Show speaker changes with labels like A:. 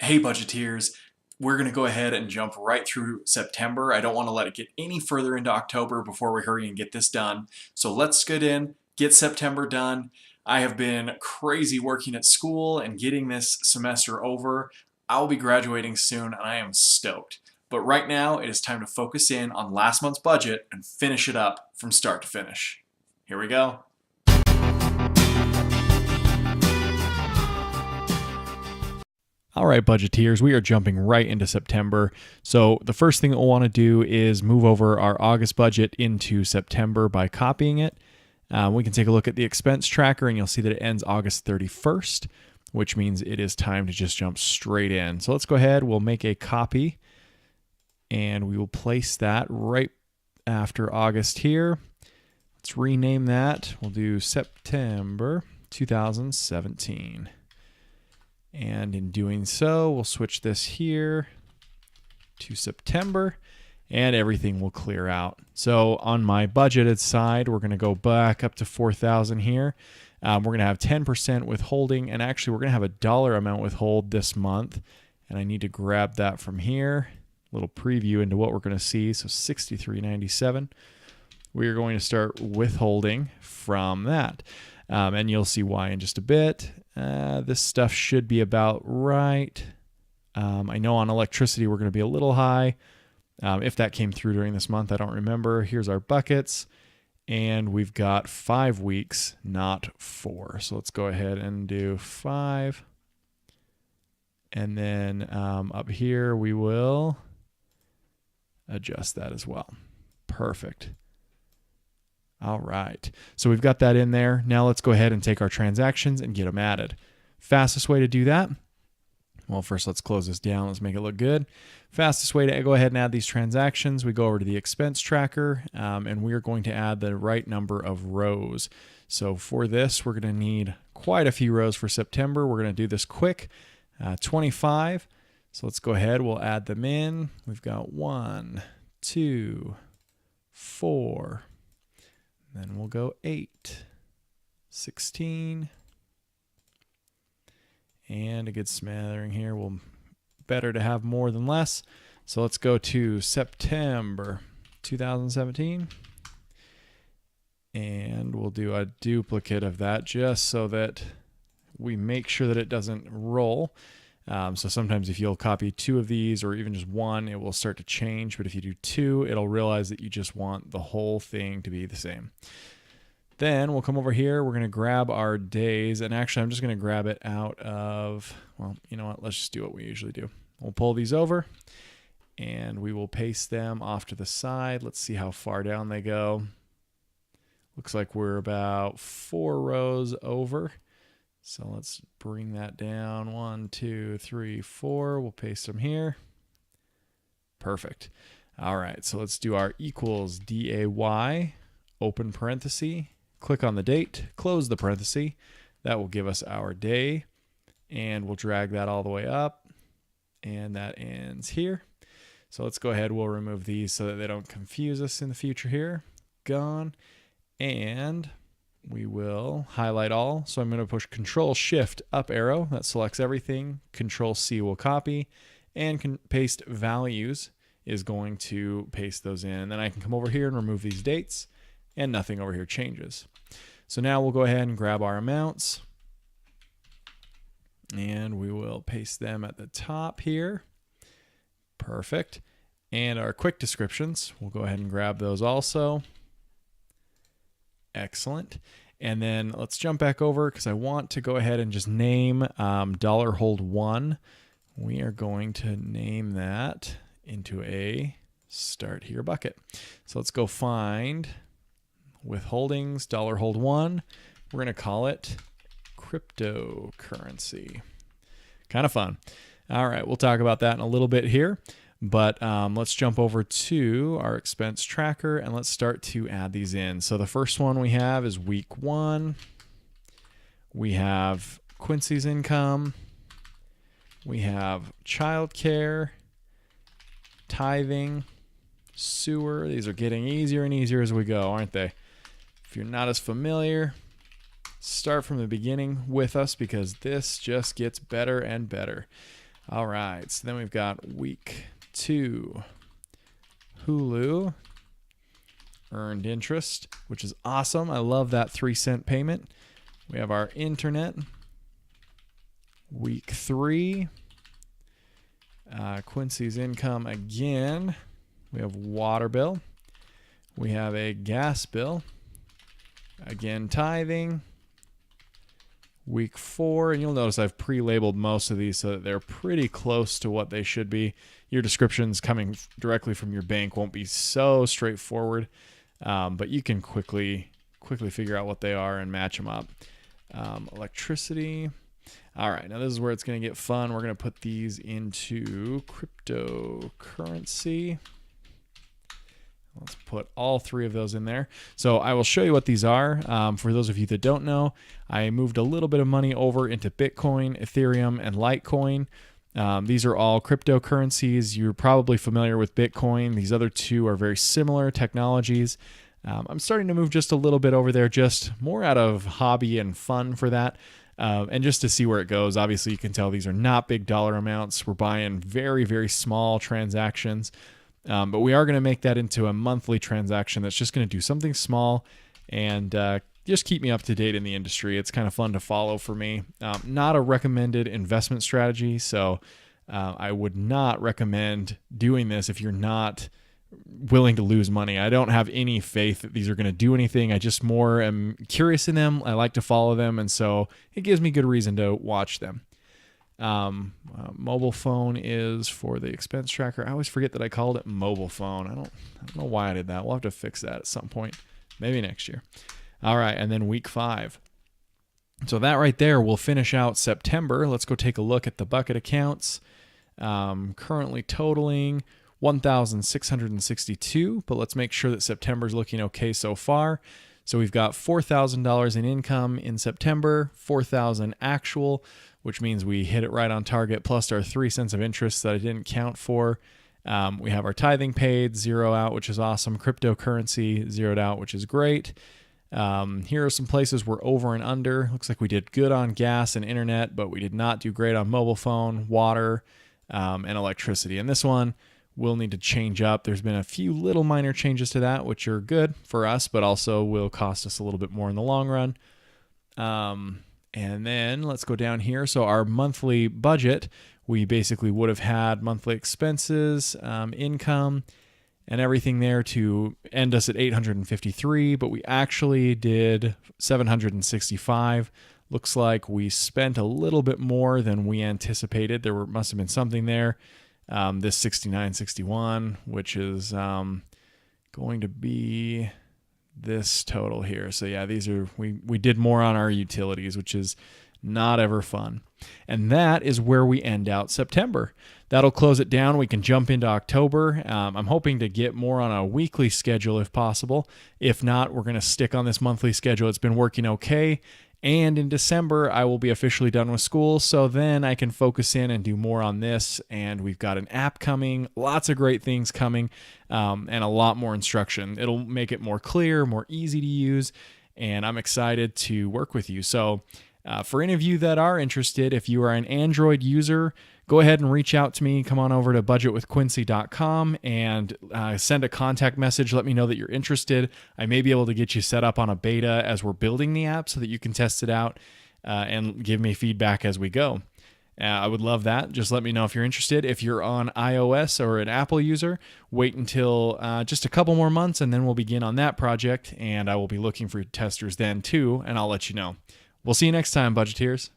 A: Hey, budgeteers, we're going to go ahead and jump right through September. I don't want to let it get any further into October before we hurry and get this done. So let's get in, get September done. I have been crazy working at school and getting this semester over. I'll be graduating soon and I am stoked. But right now, it is time to focus in on last month's budget and finish it up from start to finish. Here we go. All right, budgeteers, we are jumping right into September. So the first thing that we'll want to do is move over our August budget into September by copying it. We can take a look at the expense tracker and you'll see that it ends August 31st, which means it is time to just jump straight in. So let's go ahead, we'll make a copy and we will place that right after August here. Let's rename that. We'll do September 2017. And in doing so, we'll switch this here to September and everything will clear out. So on my budgeted side, we're going to go back up to 4,000 here. We're going to have 10% withholding, and actually we're going to have a dollar amount withhold this month. And I need to grab that from here. A little preview into what we're going to see. So $63.97. We are going to start withholding from that. And you'll see why in just a bit. This stuff should be about right. I know on electricity we're going to be a little high. If that came through during this month, I don't remember. Here's our buckets. And we've got 5 weeks, not 4. So let's go ahead and do 5. And then up here we will adjust that as well. Perfect. All right, so we've got that in there. Now let's go ahead and take our transactions and get them added. Fastest way to do that, well, first let's close this down. Let's make it look good. Fastest way to go ahead and add these transactions, we go over to the expense tracker, and we're going to add the right number of rows. So for this, we're going to need quite a few rows for September. We're going to do this quick, 25. So let's go ahead, we'll add them in. We've got 1, 2, 4. Then we'll go 8, 16, and a good smattering here. Better to have more than less. So let's go to September 2017, and we'll do a duplicate of that just so that we make sure that it doesn't roll. So sometimes if you'll copy 2 of these or even just 1, it will start to change. But if you do 2, it'll realize that you just want the whole thing to be the same. Then we'll come over here. We're going to grab our days. And actually, I'm just going to grab it out of, well, you know what? Let's just do what we usually do. We'll pull these over and we will paste them off to the side. Let's see how far down they go. Looks like we're about 4 rows over. So let's bring that down. 1, 2, 3, 4. We'll paste them here. Perfect. All right, so let's do our equals DAY, open parenthesis, click on the date, close the parenthesis. That will give us our day, and we'll drag that all the way up, and that ends here. So let's go ahead. We'll remove these so that they don't confuse us in the future here. Gone. And we will highlight all. So I'm going to push Control Shift up arrow. That selects everything. Control C will copy, and paste values is going to paste those in. And then I can come over here and remove these dates, and nothing over here changes. So now we'll go ahead and grab our amounts, and we will paste them at the top here. Perfect. And our quick descriptions, we'll go ahead and grab those also. Excellent. And then let's jump back over because I want to go ahead and just name dollar hold 1. We are going to name that into a start here bucket. So let's go find withholdings, dollar hold 1. We're going to call it cryptocurrency. Kind of fun. All right, we'll talk about that in a little bit here. But let's jump over to our expense tracker and let's start to add these in. So the first one we have is week 1. We have Quincy's income. We have childcare, tithing, sewer. These are getting easier and easier as we go, aren't they? If you're not as familiar, start from the beginning with us because this just gets better and better. All right, so then we've got week 2. Hulu earned interest, which is awesome. I love that 3-cent payment. We have our internet. Week 3. Quincy's income again. We have water bill. We have a gas bill. Again, tithing. Week 4, and you'll notice I've pre-labeled most of these so that they're pretty close to what they should be. Your descriptions coming directly from your bank won't be so straightforward, but you can quickly figure out what they are and match them up. Electricity. All right, now this is where it's going to get fun. We're going to put these into cryptocurrency. Let's put all 3 of those in there. So I will show you what these are. For those of you that don't know, I moved a little bit of money over into Bitcoin, Ethereum, and Litecoin. These are all cryptocurrencies. You're probably familiar with Bitcoin. These other 2 are very similar technologies. I'm starting to move just a little bit over there, just more out of hobby and fun for that. And just to see where it goes. Obviously, you can tell these are not big dollar amounts. We're buying very, very small transactions. But we are going to make that into a monthly transaction that's just going to do something small and just keep me up to date in the industry. It's kind of fun to follow for me. Not a recommended investment strategy, so I would not recommend doing this if you're not willing to lose money. I don't have any faith that these are going to do anything. I just more am curious in them. I like to follow them, and so it gives me good reason to watch them. Mobile phone is for the expense tracker. I always forget that I called it mobile phone. I don't know why I did that. We'll have to fix that at some point, maybe next year. All right, and then week 5. So that right there will finish out September. Let's go take a look at the bucket accounts. Currently totaling 1,662, but let's make sure that September's looking okay so far. So we've got $4,000 in income in September, $4,000 actual, which means we hit it right on target, plus our 3 cents of interest that I didn't count for. We have our tithing paid, 0 out, which is awesome. Cryptocurrency, 0'd out, which is great. Here are some places we're over and under. Looks like we did good on gas and internet, but we did not do great on mobile phone, water, and electricity. And this one will need to change up. There's been a few little minor changes to that, which are good for us, but also will cost us a little bit more in the long run. And then let's go down here. So our monthly budget, we basically would have had monthly expenses, income, and everything there to end us at 853, but we actually did 765. Looks like we spent a little bit more than we anticipated. Must have been something there. This 6961, which is going to be this total here. So yeah, these are we did more on our utilities, which is not ever fun. And that is where we end out September. That'll close it down. We can jump into October. I'm hoping to get more on a weekly schedule if possible. If not, we're going to stick on this monthly schedule. It's been working okay. And in December, I will be officially done with school, so then I can focus in and do more on this. And we've got an app coming, lots of great things coming, and a lot more instruction. It'll make it more clear, more easy to use, and I'm excited to work with you. So for any of you that are interested, if you are an Android user, go ahead and reach out to me. Come on over to budgetwithquincy.com and send a contact message. Let me know that you're interested. I may be able to get you set up on a beta as we're building the app so that you can test it out and give me feedback as we go. I would love that. Just let me know if you're interested. If you're on iOS or an Apple user, wait until just a couple more months and then we'll begin on that project. And I will be looking for testers then too, and I'll let you know. We'll see you next time, Budgeteers.